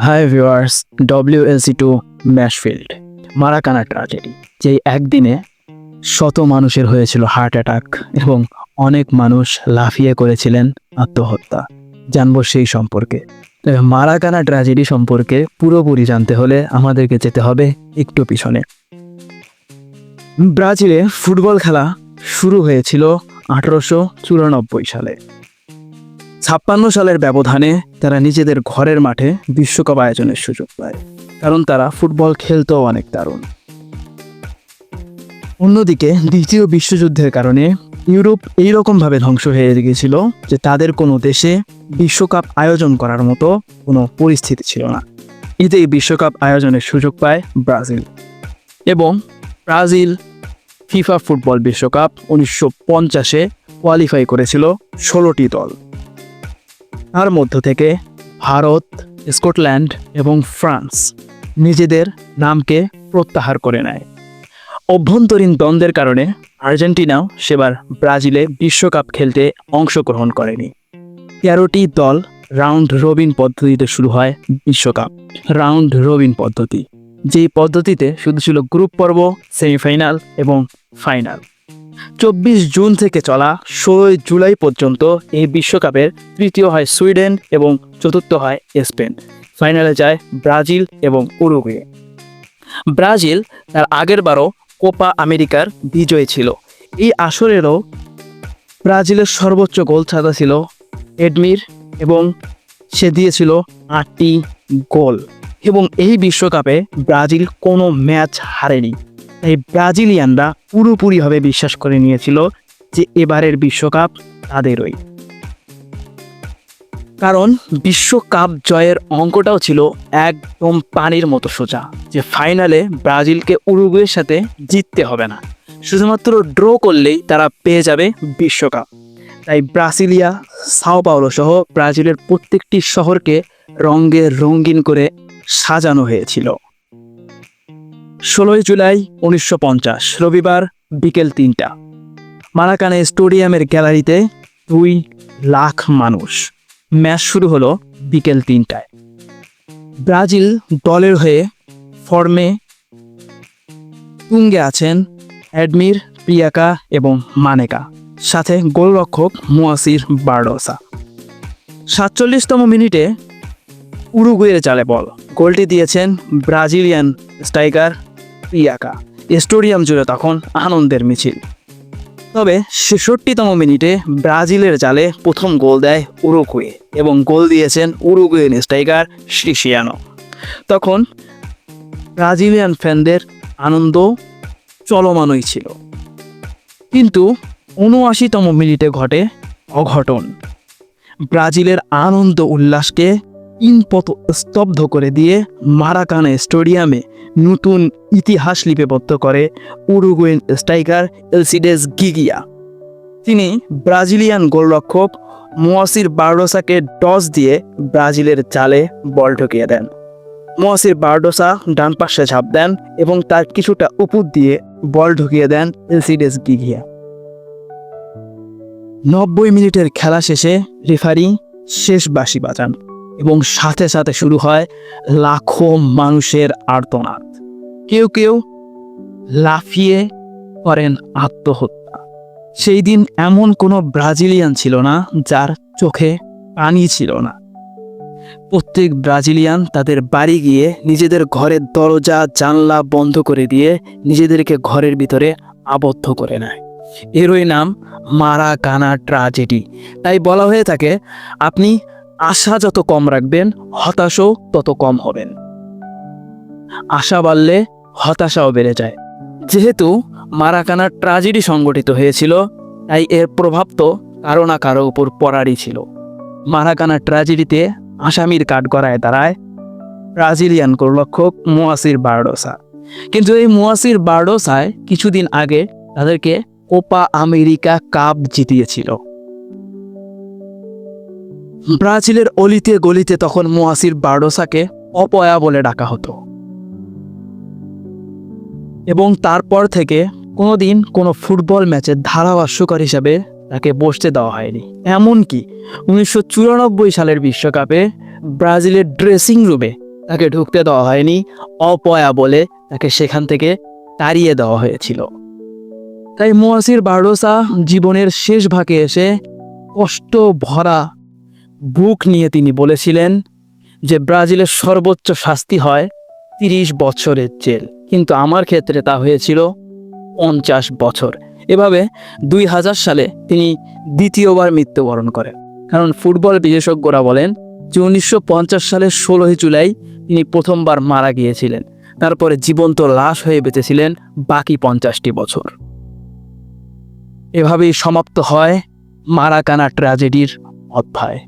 High viewers, WLC2 ম্যাশফিল্ড Maracana tragedy, যেই একদিনে শত মানুষের হয়েছিল হার্ট অ্যাটাক এবং অনেক মানুষ লাফিয়ে করেছিলেন আত্মহত্যা। জানবো সেই সম্পর্কে। তবে মারাকানা ট্র্যাজেডি সম্পর্কে পুরোপুরি জানতে হলে আমাদেরকে যেতে হবে একটু পিছনে। ব্রাজিলে ফুটবল খেলা শুরু হয়েছিল 1894 সালে। 56 সালের ব্যবধানে তারা নিজেদের ঘরের মাঠে বিশ্বকাপ আয়োজনের সুযোগ পায়, কারণ তারা ফুটবল খেলতেও অনেক দারুণ। অন্যদিকে দ্বিতীয় বিশ্বযুদ্ধের কারণে ইউরোপ এইরকমভাবে ধ্বংস হয়ে গিয়েছিল যে তাদের কোনো দেশে বিশ্বকাপ আয়োজন করার মতো কোনো পরিস্থিতি ছিল না। এতেই বিশ্বকাপ আয়োজনের সুযোগ পায় ব্রাজিল, এবং ব্রাজিল ফিফা ফুটবল বিশ্বকাপ 1950-এ কোয়ালিফাই করেছিল 16টি দল। তার মধ্য থেকে ভারত, স্কটল্যান্ড এবং ফ্রান্স নিজেদের নামকে প্রত্যাহার করে নেয়। অভ্যন্তরীণ দ্বন্দ্বের কারণে আর্জেন্টিনাও সেবার ব্রাজিলে বিশ্বকাপ খেলতে অংশগ্রহণ করেনি। 13টি দল রাউন্ড রবিন পদ্ধতিতে শুরু হয় বিশ্বকাপ। রাউন্ড রবিন পদ্ধতি, যেই পদ্ধতিতে শুধু ছিল গ্রুপ পর্ব, সেমিফাইনাল এবং ফাইনাল। 24 জুন থেকে চলা 16 জুলাই পর্যন্ত এই বিশ্বকাপের তৃতীয় হয় সুইডেন এবং চতুর্থ হয় স্পেন। ফাইনালে যায় ব্রাজিল এবং উরুগুয়ে। ব্রাজিল তার আগের বারও কোপা আমেরিকার বিজয়ী ছিল। এই আসরেরও ব্রাজিলের সর্বোচ্চ গোলদাতা ছিল এডমির, এবং সে দিয়েছিল 8টি গোল। এবং এই বিশ্বকাপে ব্রাজিল কোনো ম্যাচ হারেনি। তাই ব্রাজিলিয়ানরা পুরোপুরিভাবে বিশ্বাস করে নিয়েছিল যে এবারের বিশ্বকাপ তাদেরই। কারণ বিশ্বকাপ জয়ের অঙ্কটাও ছিল একদম পানির মতো সোজা, যে ফাইনালে ব্রাজিলকে উরুগুয়ের সাথে জিততে হবে না, শুধুমাত্র ড্র করলেই তারা পেয়ে যাবে বিশ্বকাপ। তাই ব্রাসিলিয়া, সাও পাওলো সহ ব্রাজিলের প্রত্যেকটি শহরকে রঙে রঙিন করে সাজানো হয়েছিল। 16 জুলাই 1950 রবিবার বিকেল 3টা মারাকানা স্টেডিয়ামের গ্যালারিতে 2 লাখ মানুষ। ম্যাচ শুরু হলো বিকেল 3টায়। ব্রাজিল দলের হয়ে ফর্মে তুঙ্গে আছেন অ্যাডমির, প্রিয়াকা এবং মানেকা, সাথে গোলরক্ষক মোয়াসির বারডোসা। 47তম মিনিটে উরুগুয়ের জালে বল। গোলটি দিয়েছেন ব্রাজিলিয়ান স্ট্রাইকার প্রিয়াকা। স্টেডিয়াম জুড়ে তখন আনন্দের মিছিল। তবে 66তম মিনিটে ব্রাজিলের জালে প্রথম গোল দেয় উরুগুয়ে, এবং গোল দিয়েছেন উরুগুয়েন স্ট্রাইকার ক্রিস্টিয়ানো। তখন ব্রাজিলিয়ান ফ্যানদের আনন্দ চলমানই ছিল। কিন্তু 79তম মিনিটে ঘটে অঘটন। ব্রাজিলের আনন্দ উল্লাসকে স্তব্ধ করে দিয়ে মারাকানা স্টেডিয়ামে নতুন ইতিহাস লিপিবদ্ধ করে উরুগুয়েন স্ট্রাইকার এলসিডেস গিগিয়া। তিনি ব্রাজিলিয়ান গোলরক্ষক মোয়াসির বারডোসাকে টস দিয়ে ব্রাজিলের জালে বল ঢুকিয়ে দেন। মোয়াসির বারডোসা ডান পাশে ঝাঁপ দেন এবং তার কিছুটা উপর দিয়ে বল ঢুকিয়ে দেন এলসিডেস গিগিয়া। 90 মিনিটের খেলা শেষে রেফারি শেষ বাঁশি বাজান, এবং সাথে সাথে শুরু হয় লাখো মানুষের আর্তনাদ। কেউ কেউ লাফিয়ে করেন আত্মহত্যা। সেই দিন এমন কোনো ব্রাজিলিয়ান ছিল না যার চোখে পানি ছিল না। প্রত্যেক ব্রাজিলিয়ান তাদের বাড়ি গিয়ে নিজেদের ঘরের দরজা জানলা বন্ধ করে দিয়ে নিজেদেরকে ঘরের ভিতরে আবদ্ধ করে নেয়। এরই নাম মারাকানা ট্র্যাজেডি। তাই বলা হয়ে থাকে, আপনি আশা যত কম রাখবেন, হতাশও তত কম হবেন। আশা বাড়লে হতাশাও বেড়ে যায়। যেহেতু মারাকানা ট্র্যাজেডি সংগঠিত হয়েছিল, তাই এর প্রভাব তো কারো না কারো উপর পড়ারই ছিল। মারাকানা ট্র্যাজেডিতে আসামির কাঠগড়ায় দাঁড়ায় ব্রাজিলিয়ান গোলরক্ষক মোয়াসির বারডোসা। কিন্তু এই মোয়াসির বারডোসায় কিছুদিন আগে তাদেরকে কোপা আমেরিকা কাপ জিতিয়েছিল। ব্রাজিলের অলিতে গলিতে তখন মোয়াসির বারডোসাকে অপয়া বলে ডাকা হতো, এবং তারপর থেকে কোনোদিন কোনো ফুটবল ম্যাচের ধারাভাষ্যকার হিসাবে তাকে বসতে দেওয়া হয়নি। এমনকি 1994 সালের বিশ্বকাপে ব্রাজিলের ড্রেসিং রুমে তাকে ঢুকতে দেওয়া হয়নি, অপয়া বলে তাকে সেখান থেকে তাড়িয়ে দেওয়া হয়েছিল। তাই মোয়াসির বার্ডোসা জীবনের শেষ ভাগে এসে কষ্ট ভরা বুক নিয়ে তিনি বলেছিলেন যে ব্রাজিলের সর্বোচ্চ শাস্তি হয় 30 বছরের জেল, কিন্তু আমার ক্ষেত্রে তা হয়েছিল 50 বছর। এভাবে 2000 সালে তিনি দ্বিতীয়বার মৃত্যুবরণ করেন। কারণ ফুটবল বিশেষজ্ঞরা বলেন যে 1950 সালের 16 জুলাই তিনি প্রথমবার মারা গিয়েছিলেন, তারপরে জীবন্ত লাশ হয়ে বেঁচেছিলেন বাকি 50টি বছর। এভাবেই সমাপ্ত হয় মারাকানা ট্র্যাজেডির অধ্যায়।